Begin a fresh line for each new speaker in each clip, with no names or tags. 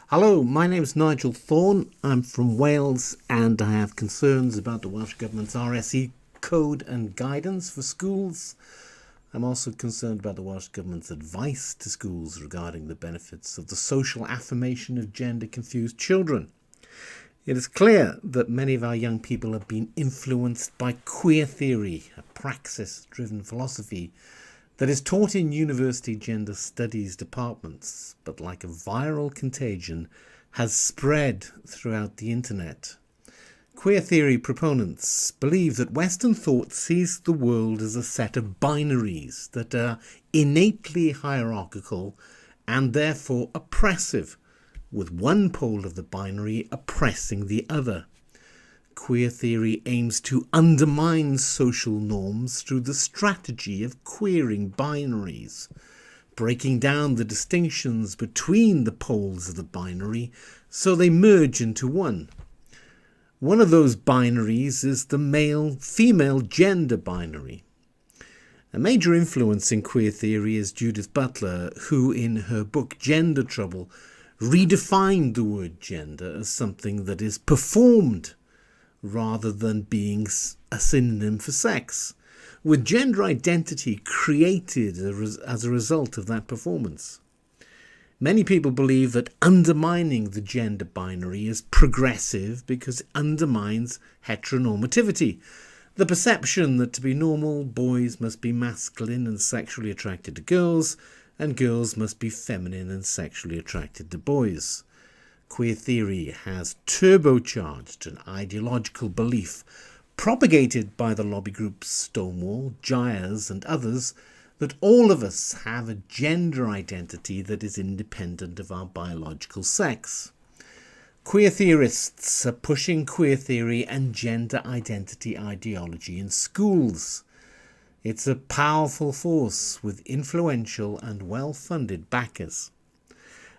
Hello, my name is Nigel Thorne. I'm from Wales and I have concerns about the Welsh Government's RSE code and guidance for schools. I'm also concerned about the Welsh Government's advice to schools regarding the benefits of the social affirmation of gender-confused children. It is clear that many of our young people have been influenced by queer theory, a praxis-driven philosophy that is taught in university gender studies departments, but like a viral contagion has spread throughout the internet. Queer theory proponents believe that Western thought sees the world as a set of binaries that are innately hierarchical and therefore oppressive, with one pole of the binary oppressing the other. Queer theory aims to undermine social norms through the strategy of queering binaries, breaking down the distinctions between the poles of the binary so they merge into one. One of those binaries is the male-female gender binary. A major influence in queer theory is Judith Butler, who in her book Gender Trouble redefined the word gender as something that is performed rather than being a synonym for sex, with gender identity created as a result of that performance. Many people believe that undermining the gender binary is progressive because it undermines heteronormativity, the perception that to be normal, boys must be masculine and sexually attracted to girls, and girls must be feminine and sexually attracted to boys. Queer theory has turbocharged an ideological belief propagated by the lobby groups Stonewall, Gyres and others that all of us have a gender identity that is independent of our biological sex. Queer theorists are pushing queer theory and gender identity ideology in schools. It's a powerful force with influential and well-funded backers.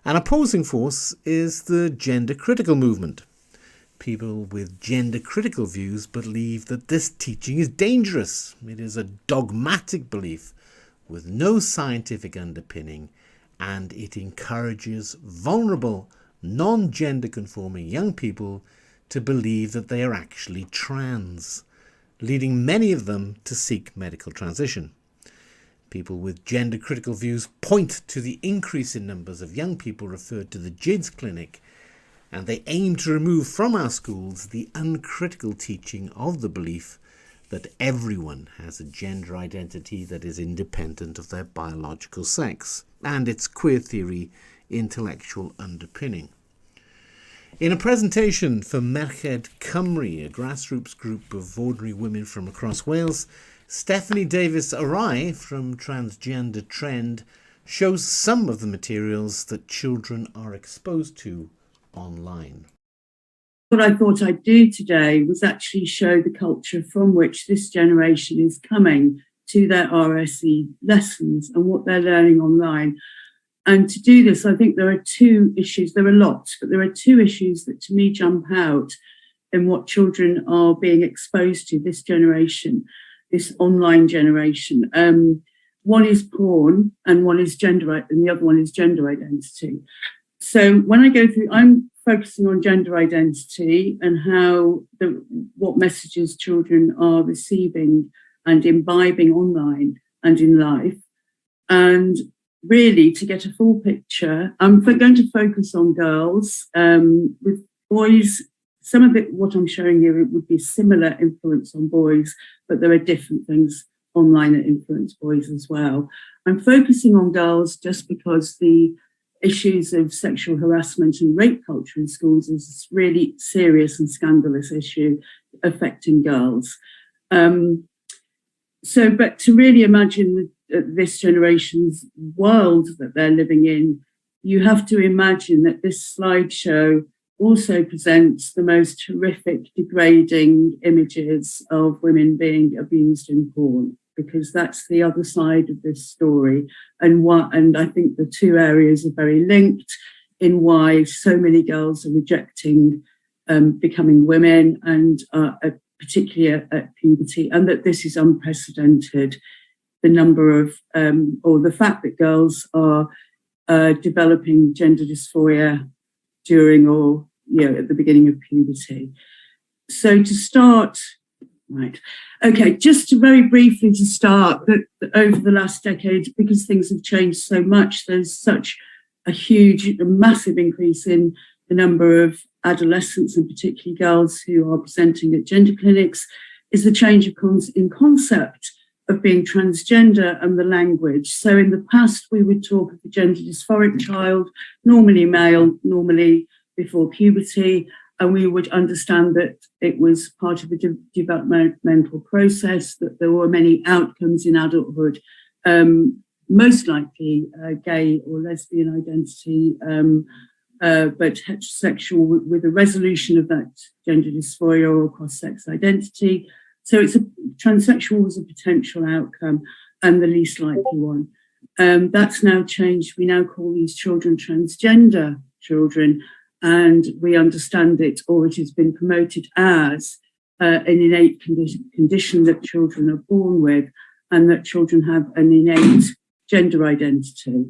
An opposing force is the gender-critical movement. People with gender-critical views believe that this teaching is dangerous. It is a dogmatic belief with no scientific underpinning, and it encourages vulnerable, non-gender conforming young people to believe that they are actually trans, leading many of them to seek medical transition. People with gender-critical views point to the increase in numbers of young people referred to the GIDS clinic, and they aim to remove from our schools the uncritical teaching of the belief that everyone has a gender identity that is independent of their biological sex and its queer theory intellectual underpinning. In a presentation for Merched Cymru, a grassroots group of ordinary women from across Wales, Stephanie Davies-Arai from Transgender Trend shows some of the materials that children are exposed to online.
What I thought I'd do today was actually show the culture from which this generation is coming to their RSE lessons and what they're learning online. And to do this, I think there are two issues. There are lots, but there are two issues that to me jump out in what children are being exposed to this generation, this online generation. One is porn and one is and the other one is gender identity. So when I go through, I'm focusing on gender identity and what messages children are receiving and imbibing online and in life. And really, to get a full picture, I'm going to focus on girls. With boys, some of what I'm showing here would be similar influence on boys, but there are different things online that influence boys as well. I'm focusing on girls just because the issues of sexual harassment and rape culture in schools is a really serious and scandalous issue affecting girls. But to really imagine this generation's world that they're living in, you have to imagine that this slideshow also presents the most horrific, degrading images of women being abused in porn, because that's the other side of this story. And I think the two areas are very linked in why so many girls are rejecting becoming women, and particularly at puberty, and that this is unprecedented. The number of, or the fact that girls are developing gender dysphoria during or at the beginning of puberty. So to start, right, okay, just to very briefly to start, that over the last decade, because things have changed so much, there's such a massive increase in the number of adolescents and particularly girls who are presenting at gender clinics, is the change in concept of being transgender and the language. So in the past, we would talk of the gender dysphoric child, normally male, normally before puberty, and we would understand that it was part of a developmental process, that there were many outcomes in adulthood, most likely gay or lesbian identity, but heterosexual with a resolution of that gender dysphoria or cross-sex identity. So transsexual was a potential outcome and the least likely one. That's now changed. We now call these children transgender children, and we understand it, or it has been promoted as an innate condition that children are born with, and that children have an innate gender identity.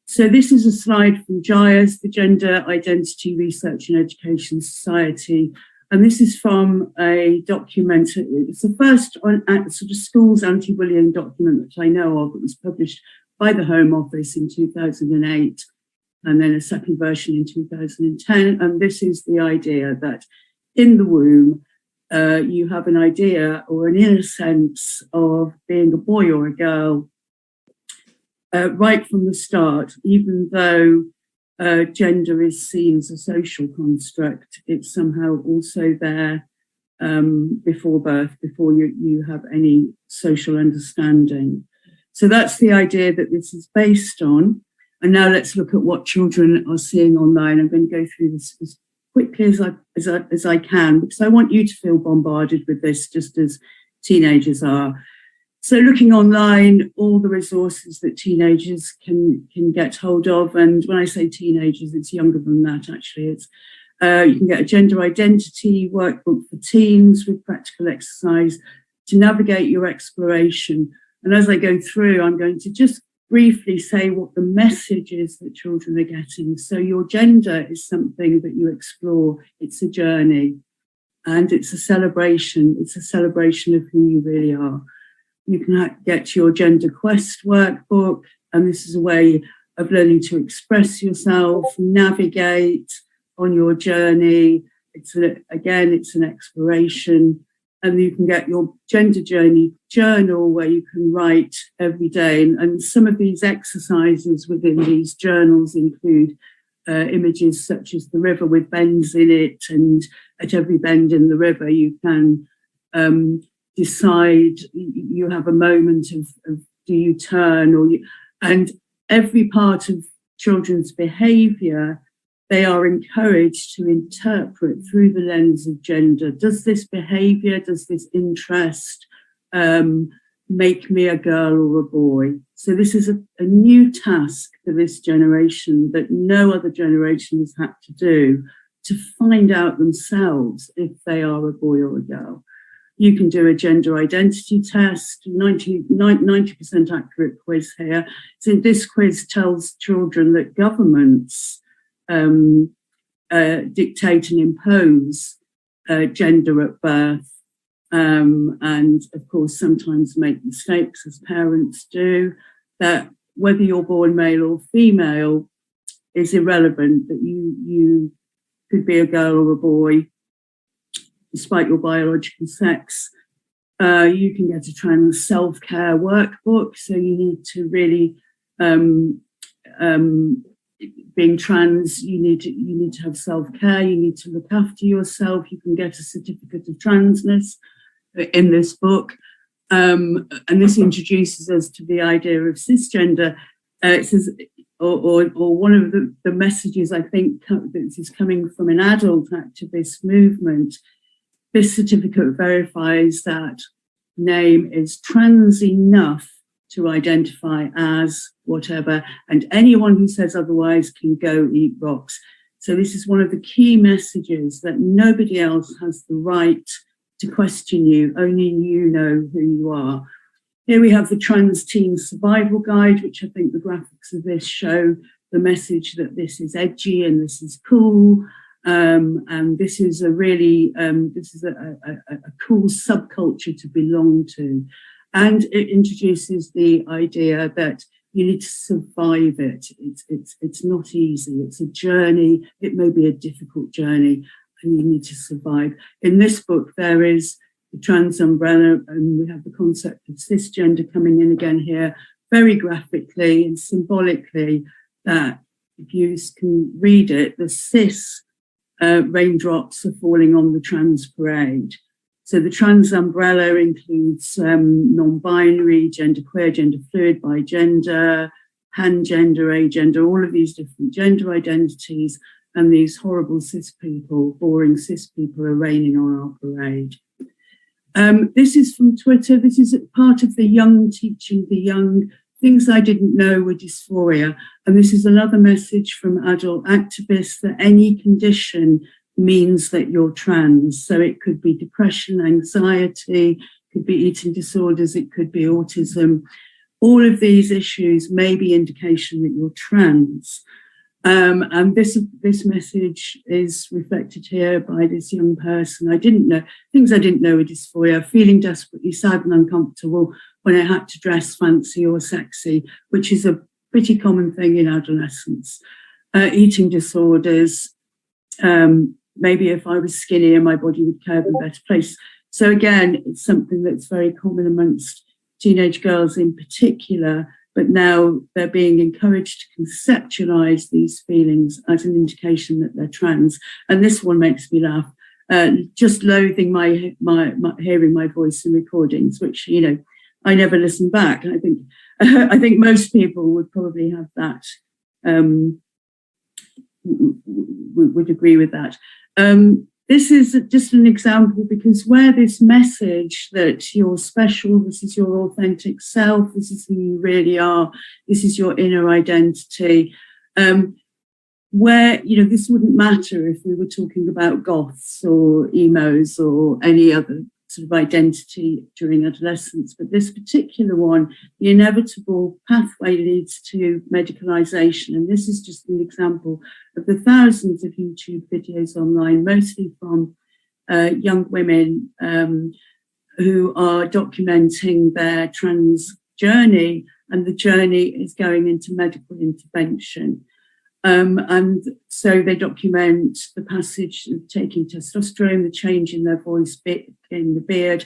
So this is a slide from GIAS, the Gender Identity Research and Education Society, and this is from a document. It's the first sort of schools anti-bullying document that I know of. It was published by the Home Office in 2008, and then a second version in 2010. And this is the idea that in the womb, you have an idea or an inner sense of being a boy or a girl right from the start, even though gender is seen as a social construct. It's somehow also there before birth, before you have any social understanding. So that's the idea that this is based on. And now let's look at what children are seeing online. I'm going to go through this as quickly as I can, because I want you to feel bombarded with this just as teenagers are. So looking online, all the resources that teenagers can get hold of, and when I say teenagers, it's younger than that actually. It's you can get a gender identity workbook for teens with practical exercise to navigate your exploration. And as I go through, I'm going to just briefly say what the message is that children are getting. So your gender is something that you explore. It's a journey, and it's a celebration. It's a celebration of who you really are. You can get your Gender Quest workbook, and this is a way of learning to express yourself, navigate on your journey. It's an exploration. And you can get your gender journey journal where you can write every day. And some of these exercises within these journals include images such as the river with bends in it. And at every bend in the river, you can decide, you have a moment of do you turn and every part of children's behaviour, they are encouraged to interpret through the lens of gender. Does this behaviour, does this interest make me a girl or a boy? So this is a new task for this generation that no other generation has had to do, to find out themselves if they are a boy or a girl. You can do a gender identity test, 90% accurate quiz here. So this quiz tells children that governments dictate and impose gender at birth, and of course sometimes make mistakes as parents do, that whether you're born male or female is irrelevant, that you could be a girl or a boy despite your biological sex. You can get a trans self-care workbook, so you need to really being trans, you need to have self-care, you need to look after yourself. You can get a certificate of transness in this book. And this introduces us to the idea of cisgender. It says, or one of the messages I think that is coming from an adult activist movement, this certificate verifies that name is trans enough to identify as whatever, and anyone who says otherwise can go eat rocks. So this is one of the key messages, that nobody else has the right to question you, only you know who you are. Here we have the Trans Teen Survival Guide, which I think the graphics of this show the message that this is edgy and this is cool, and this is a really a cool subculture to belong to. And it introduces the idea that you need to survive it. It's not easy. It's a journey. It may be a difficult journey, and you need to survive. In this book, there is the trans umbrella, and we have the concept of cisgender coming in again here, very graphically and symbolically, that if you can read it, the cis raindrops are falling on the trans parade. So the trans umbrella includes non-binary, genderqueer, gender fluid, bigender, pangender, agender, all of these different gender identities, and these horrible cis people, boring cis people, are raining on our parade. This is from Twitter. This is part of the young teaching the young. Things I didn't know were dysphoria. And this is another message from adult activists that any condition means that you're trans. So it could be depression, anxiety, could be eating disorders, it could be autism. All of these issues may be indication that you're trans. And this message is reflected here by this young person. Things I didn't know were dysphoria, feeling desperately sad and uncomfortable when I had to dress fancy or sexy, which is a pretty common thing in adolescence. Eating disorders, maybe if I was skinnier, my body would curve in a better place. So again, it's something that's very common amongst teenage girls in particular, but now they're being encouraged to conceptualize these feelings as an indication that they're trans. And this one makes me laugh, just loathing my hearing my voice in recordings, which, I never listen back. And I think most people would probably have that, would agree with that. This is just an example, because where this message that you're special, this is your authentic self, this is who you really are, this is your inner identity, where, this wouldn't matter if we were talking about goths or emos or any other sort of identity during adolescence. But this particular one, the inevitable pathway leads to medicalisation. And this is just an example of the thousands of YouTube videos online, mostly from young women who are documenting their trans journey, and the journey is going into medical intervention. And so they document the passage of taking testosterone, the change in their voice, in the beard.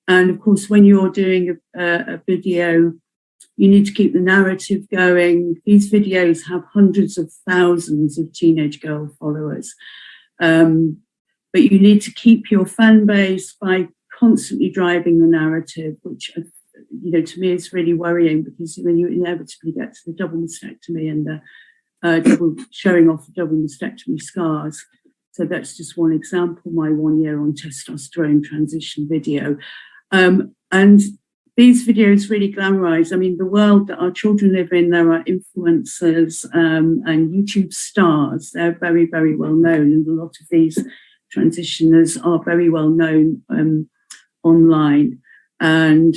And of course, when you're doing a video, you need to keep the narrative going. These videos have hundreds of thousands of teenage girl followers. But you need to keep your fan base by constantly driving the narrative, which, to me is really worrying, because when you inevitably get to the double mastectomy and the showing off the double mastectomy scars. So that's just one example, my 1 year on testosterone transition video. And these videos really glamorize, the world that our children live in. There are influencers and YouTube stars. They're very, very well known. And a lot of these transitioners are very well known online. And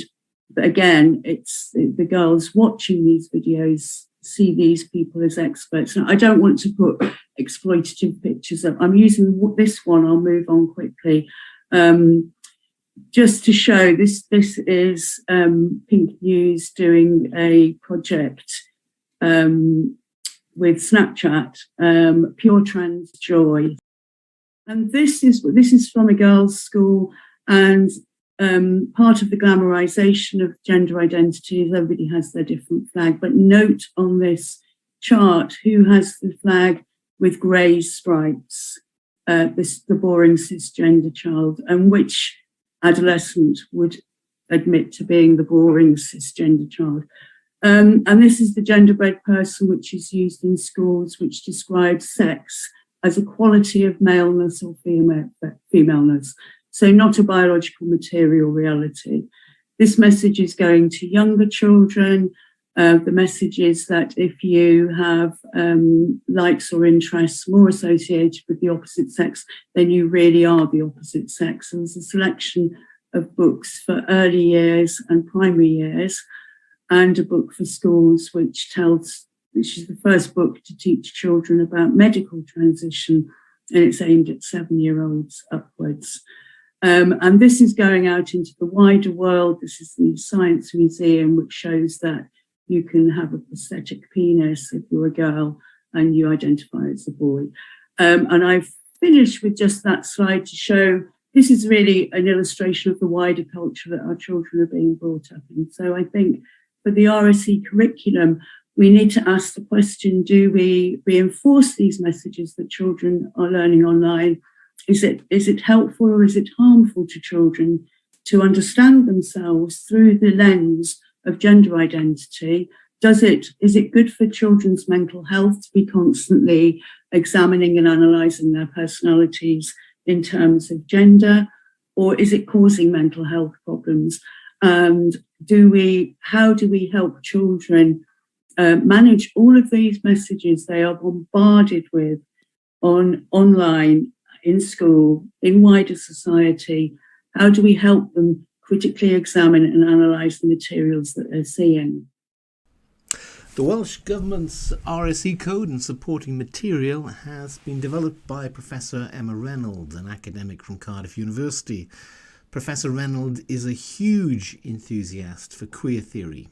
again, it's the girls watching these videos see these people as experts. Now, I don't want to put exploitative pictures up. I'm using this one. I'll move on quickly. Just to show, this is Pink News doing a project with Snapchat, Pure Trans Joy. And this is from a girls' school, and part of the glamorization of gender identity is everybody has their different flag. But note on this chart who has the flag with grey stripes, the boring cisgender child, and which adolescent would admit to being the boring cisgender child. And this is the genderbread person, which is used in schools, which describes sex as a quality of maleness or femaleness. So not a biological material reality. This message is going to younger children. The message is that if you have likes or interests more associated with the opposite sex, then you really are the opposite sex. And there's a selection of books for early years and primary years, and a book for schools which tells which is the first book to teach children about medical transition, and it's aimed at 7-year-olds upwards. And this is going out into the wider world. This is the Science Museum, which shows that you can have a prosthetic penis if you're a girl and you identify as a boy. And I've finished with just that slide to show this is really an illustration of the wider culture that our children are being brought up in. So I think for the RSE curriculum, we need to ask the question, do we reinforce these messages that children are learning online? Is it helpful or is it harmful to children to understand themselves through the lens of gender identity? Is it good for children's mental health to be constantly examining and analysing their personalities in terms of gender, or is it causing mental health problems? And how do we help children manage all of these messages they are bombarded with online, in school, in wider society? How do we help them critically examine and analyse the materials that they're seeing?
The Welsh Government's RSE code and supporting material has been developed by Professor Emma Reynolds, an academic from Cardiff University. Professor Reynolds is a huge enthusiast for queer theory.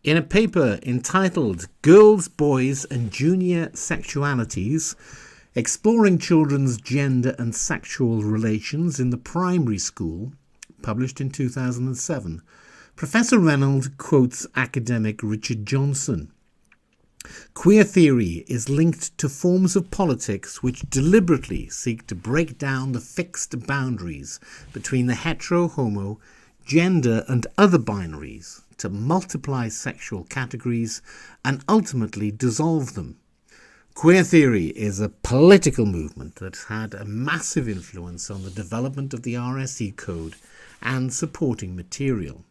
In a paper entitled Girls, Boys and Junior Sexualities, Exploring Children's Gender and Sexual Relations in the Primary School, published in 2007, Professor Reynolds quotes academic Richard Johnson. Queer theory is linked to forms of politics which deliberately seek to break down the fixed boundaries between the hetero, homo, gender and other binaries, to multiply sexual categories and ultimately dissolve them. Queer theory is a political movement that's had a massive influence on the development of the RSE code and supporting material.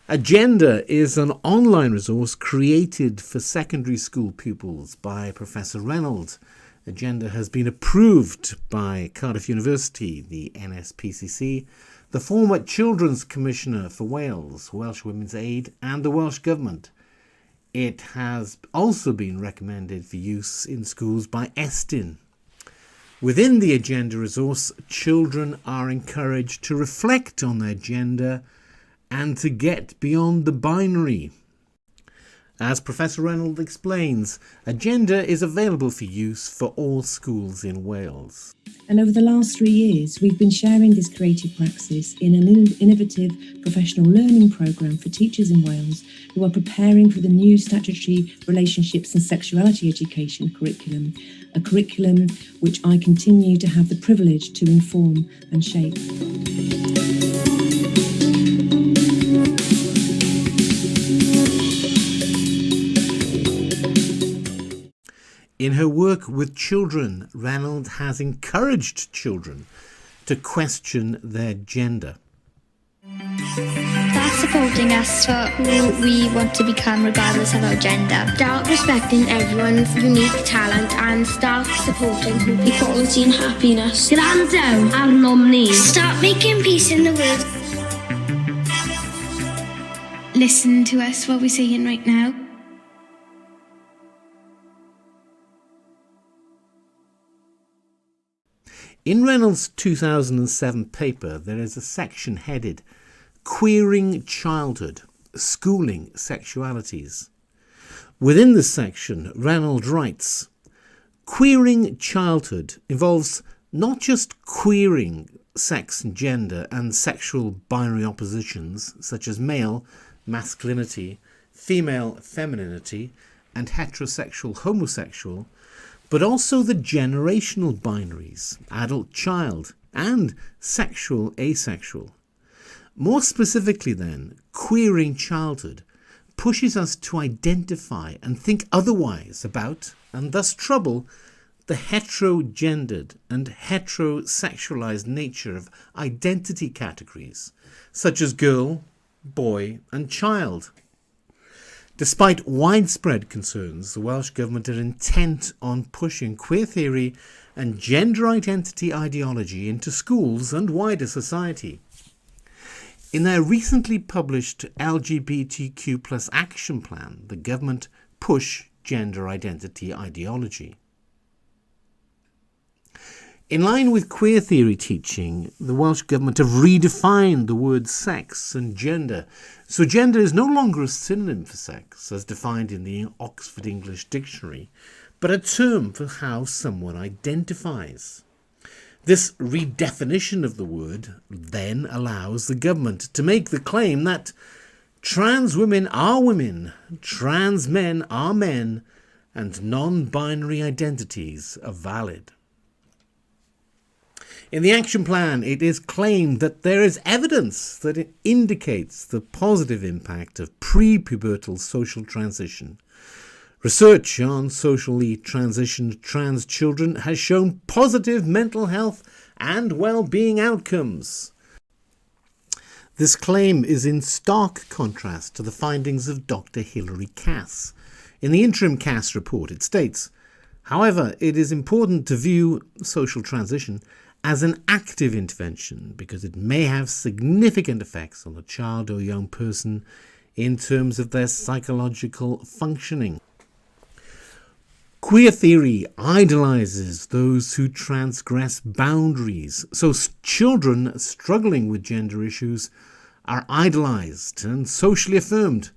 Agenda is an online resource created for secondary school pupils by Professor Reynolds. Agenda has been approved by Cardiff University, the NSPCC, the former Children's Commissioner for Wales, Welsh Women's Aid and the Welsh Government. It has also been recommended for use in schools by Estyn. Within the Agenda resource, children are encouraged to reflect on their gender and to get beyond the binary. As Professor Reynolds explains, Agenda is available for use for all schools in Wales.
And over the last 3 years, we've been sharing this creative praxis in an innovative professional learning programme for teachers in Wales who are preparing for the new statutory relationships and sexuality education curriculum, a curriculum which I continue to have the privilege to inform and shape.
In her work with children, Reynolds has encouraged children to question their gender.
Start supporting us for who we want to become regardless of our gender.
Start respecting everyone's unique talent and start supporting equality and happiness. Grando ar nomni.
Start making peace in the world. Listen to us, what we're saying right now.
In Reynolds' 2007 paper, there is a section headed Queering Childhood, Schooling Sexualities. Within this section, Reynolds writes, Queering childhood involves not just queering sex and gender and sexual binary oppositions such as male, masculinity, female, femininity, and heterosexual, homosexual, but also the generational binaries, adult-child, and sexual-asexual. More specifically then, queering childhood pushes us to identify and think otherwise about, and thus trouble, the heterogendered and heterosexualized nature of identity categories, such as girl, boy, and child. Despite widespread concerns, the Welsh Government are intent on pushing queer theory and gender identity ideology into schools and wider society. In their recently published LGBTQ+ action plan, the government push gender identity ideology. In line with queer theory teaching, the Welsh Government have redefined the words sex and gender. So gender is no longer a synonym for sex, as defined in the Oxford English Dictionary, but a term for how someone identifies. This redefinition of the word then allows the government to make the claim that trans women are women, trans men are men, and non-binary identities are valid. In the action plan, it is claimed that there is evidence that it indicates the positive impact of pre-pubertal social transition. Research on socially transitioned trans children has shown positive mental health and well-being outcomes. This claim is in stark contrast to the findings of Dr. Hilary Cass. In the interim Cass report, it states, however, it is important to view social transition as an active intervention because it may have significant effects on the child or young person in terms of their psychological functioning. Queer theory idolizes those who transgress boundaries, so children struggling with gender issues are idolized and socially affirmed,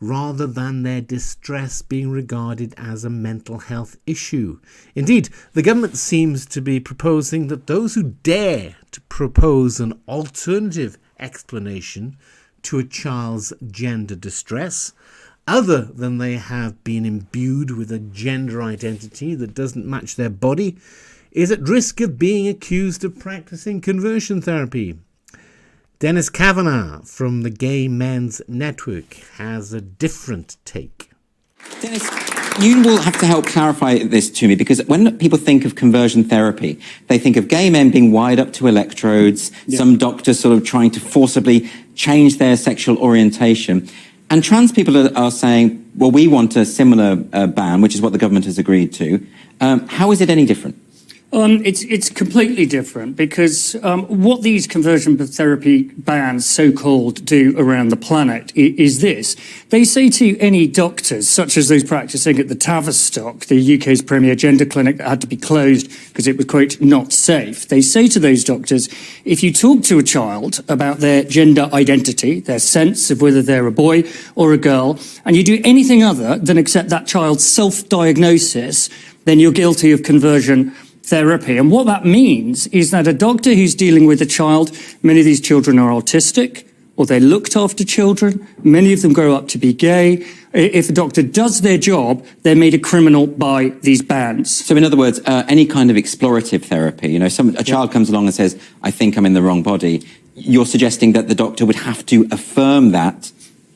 rather than their distress being regarded as a mental health issue. Indeed, the government seems to be proposing that those who dare to propose an alternative explanation to a child's gender distress, other than they have been imbued with a gender identity that doesn't match their body, is at risk of being accused of practicing conversion therapy. Dennis Kavanagh from the Gay Men's Network has a different take.
Dennis, you will have to help clarify this to me, because when people think of conversion therapy, they think of gay men being wired up to electrodes, some doctors sort of trying to forcibly change their sexual orientation. And trans people are saying, well, we want a similar ban, which is what the government has agreed to. How is it any different?
It's completely different because what these conversion therapy bans, so-called, do around the planet is this. They say to any doctors, such as those practicing at the Tavistock, the UK's premier gender clinic that had to be closed because it was, quote, not safe. They say to those doctors, if you talk to a child about their gender identity, their sense of whether they're a boy or a girl, and you do anything other than accept that child's self-diagnosis, then you're guilty of conversion therapy. And what that means is that a doctor who's dealing with a child, many of these children are autistic, or they're looked after children, many of them grow up to be gay. If a doctor does their job, they're made a criminal by these bans.
So in other words, any kind of explorative therapy, you know, a child comes along and says, I think I'm in the wrong body. You're suggesting that the doctor would have to affirm that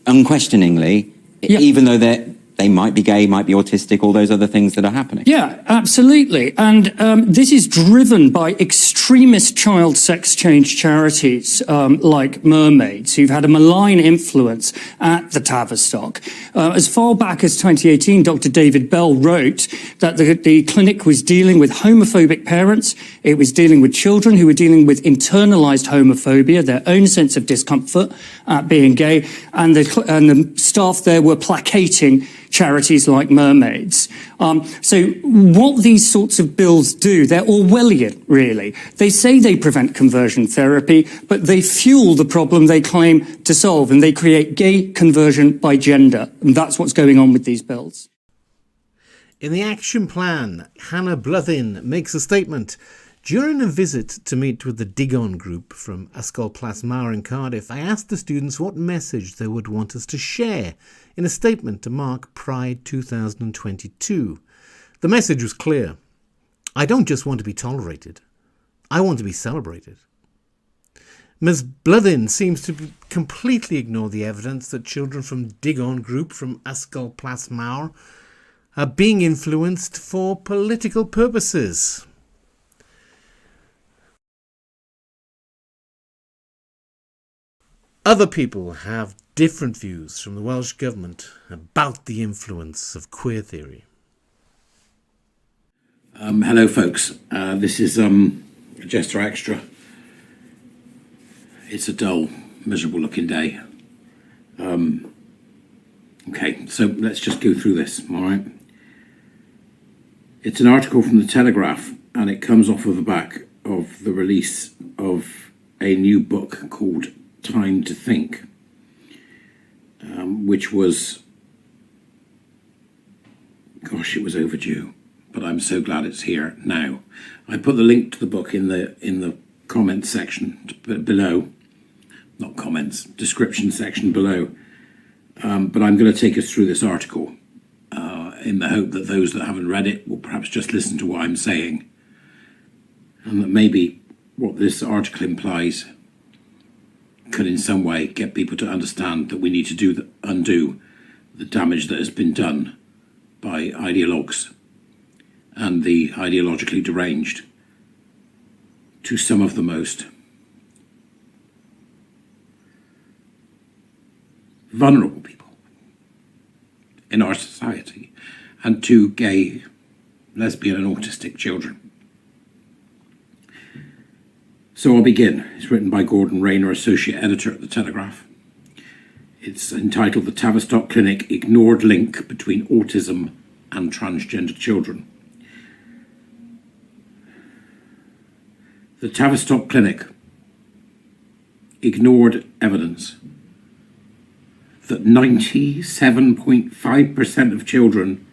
unquestioningly, even though they might be gay, might be autistic, all those other things that are happening.
Yeah, absolutely. And this is driven by extremist child sex change charities like Mermaids, who've had a malign influence at the Tavistock. As far back as 2018, Dr. David Bell wrote that the clinic was dealing with homophobic parents. It was dealing with children who were dealing with internalized homophobia, their own sense of discomfort at being gay, and the staff there were placating charities like Mermaids. So what these sorts of bills do, they're Orwellian, really. They say they prevent conversion therapy, but they fuel the problem they claim to solve, and they create gay conversion by gender. And that's what's going on with these bills.
In the action plan, Hannah Blythyn makes a statement. During a visit to meet with the Digon group from Ysgol Plasmawr in Cardiff, I asked the students what message they would want us to share in a statement to mark Pride 2022. The message was clear. I don't just want to be tolerated. I want to be celebrated. Ms. Blythyn seems to completely ignore the evidence that children from Digon group from Ysgol Plasmawr are being influenced for political purposes. Other people have different views from the Welsh Government about the influence of queer theory.
Hello folks, this is Jester Extra. It's a dull, miserable looking day. Okay, so let's just go through this, alright? It's an article from the Telegraph, and it comes off of the back of the release of a new book called Time to Think, which was, gosh, it was overdue, but I'm so glad it's here now. I put the link to the book in the comments section below, not comments, description section below. But I'm going to take us through this article in the hope that those that haven't read it will perhaps just listen to what I'm saying, and that maybe what this article implies could in some way get people to understand that we need to undo the damage that has been done by ideologues and the ideologically deranged to some of the most vulnerable people in our society, and to gay, lesbian and autistic children. So I'll begin. It's written by Gordon Rayner, Associate Editor at The Telegraph. It's entitled The Tavistock Clinic Ignored Link Between Autism and Transgender Children. The Tavistock Clinic ignored evidence that 97.5% of children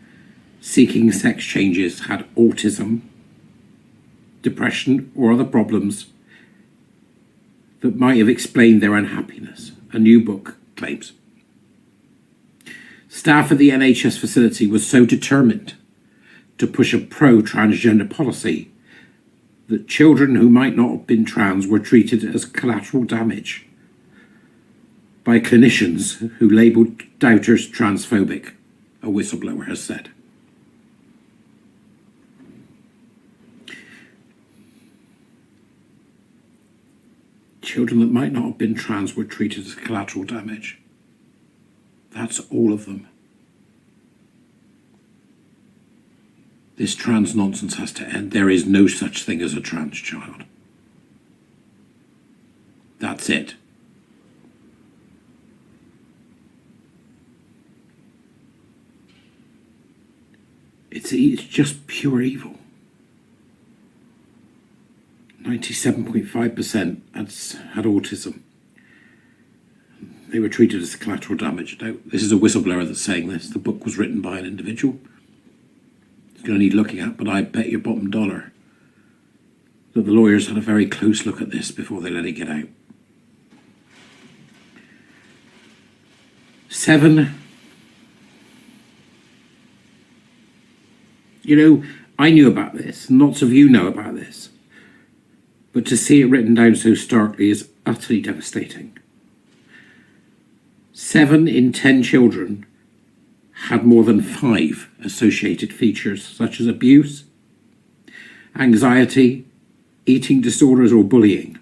seeking sex changes had autism, depression, or other problems that might have explained their unhappiness, a new book claims. Staff at the NHS facility was so determined to push a pro-transgender policy that children who might not have been trans were treated as collateral damage by clinicians who labelled doubters transphobic, a whistleblower has said. Children that might not have been trans were treated as collateral damage. That's all of them. This trans nonsense has to end. There is no such thing as a trans child. That's it. It's just pure evil. 97.5% had autism. They were treated as collateral damage. Now, this is a whistleblower that's saying this. The book was written by an individual. It's going to need looking at, but I bet your bottom dollar that the lawyers had a very close look at this before they let it get out. 7. You know, I knew about this, and lots of you know about this, but to see it written down so starkly is utterly devastating. 7 in 10 children had more than 5 associated features, such as abuse, anxiety, eating disorders, or bullying.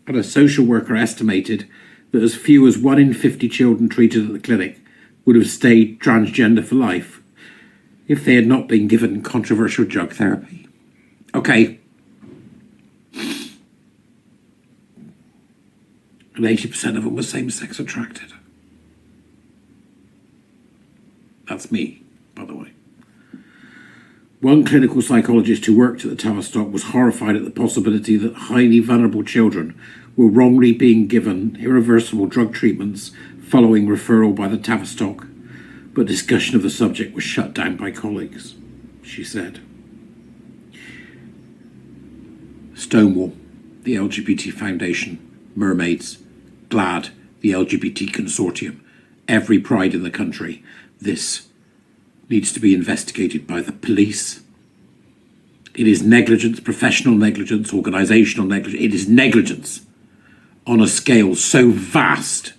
And a social worker estimated that as few as 1 in 50 children treated at the clinic would have stayed transgender for life if they had not been given controversial drug therapy. Okay. And 80% of them were same-sex attracted. That's me, by the way. One clinical psychologist who worked at the Tavistock was horrified at the possibility that highly vulnerable children were wrongly being given irreversible drug treatments following referral by the Tavistock, but discussion of the subject was shut down by colleagues, she said. Stonewall, the LGBT Foundation, Mermaids, GLAD, the LGBT Consortium, every pride in the country. This needs to be investigated by the police. It is negligence, professional negligence, organisational negligence. It is negligence on a scale so vast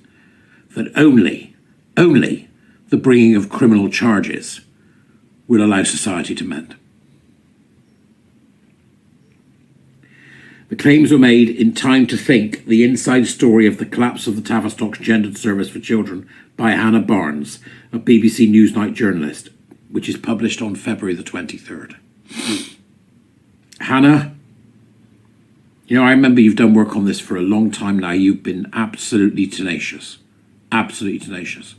that only the bringing of criminal charges will allow society to mend. The claims were made in Time to Think, the inside story of the collapse of the Tavistock's gendered service for children by Hannah Barnes, a BBC Newsnight journalist, which is published on February the 23rd. Hannah, you know, I remember you've done work on this for a long time now. You've been absolutely tenacious. Absolutely tenacious.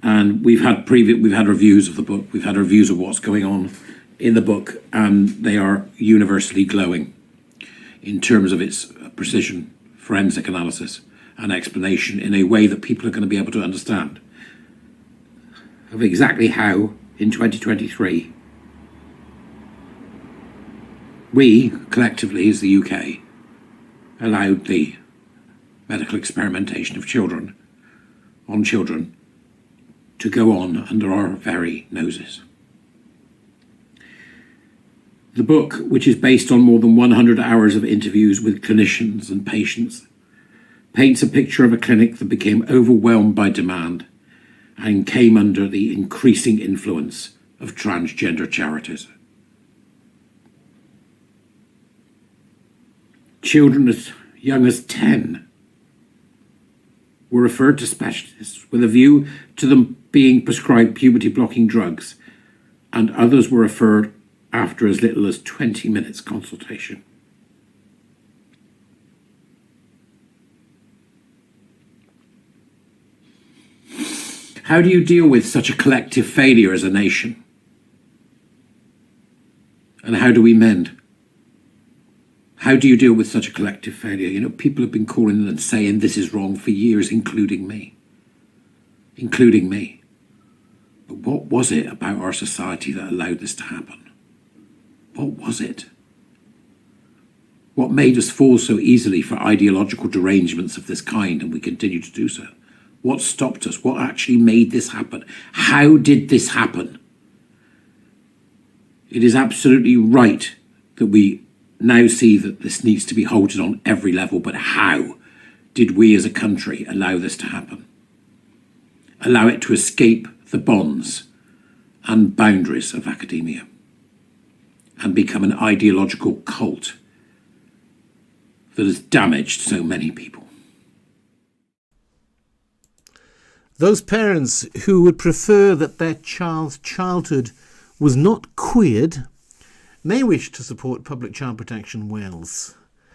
And we've had reviews of the book, we've had reviews of what's going on in the book, and they are universally glowing in terms of its precision, forensic analysis, and explanation in a way that people are going to be able to understand of exactly how, in 2023, we, collectively as the UK, allowed the medical experimentation of children to go on under our very noses. The book, which is based on more than 100 hours of interviews with clinicians and patients, paints a picture of a clinic that became overwhelmed by demand and came under the increasing influence of transgender charities. Children as young as 10 were referred to specialists with a view to them being prescribed puberty-blocking drugs, and others were referred after as little as 20 minutes consultation. How do you deal with such a collective failure as a nation? And how do we mend? How do you deal with such a collective failure? You know, people have been calling and saying this is wrong for years, including me. But what was it about our society that allowed this to happen? What was it? What made us fall so easily for ideological derangements of this kind, and we continue to do so? What stopped us? What actually made this happen? How did this happen? It is absolutely right that we now see that this needs to be halted on every level, but how did we as a country allow this to happen? Allow it to escape the bonds and boundaries of academia and become an ideological cult that has damaged so many people?
Those parents who would prefer that their child's childhood was not queered may wish to support Public Child Protection Wales.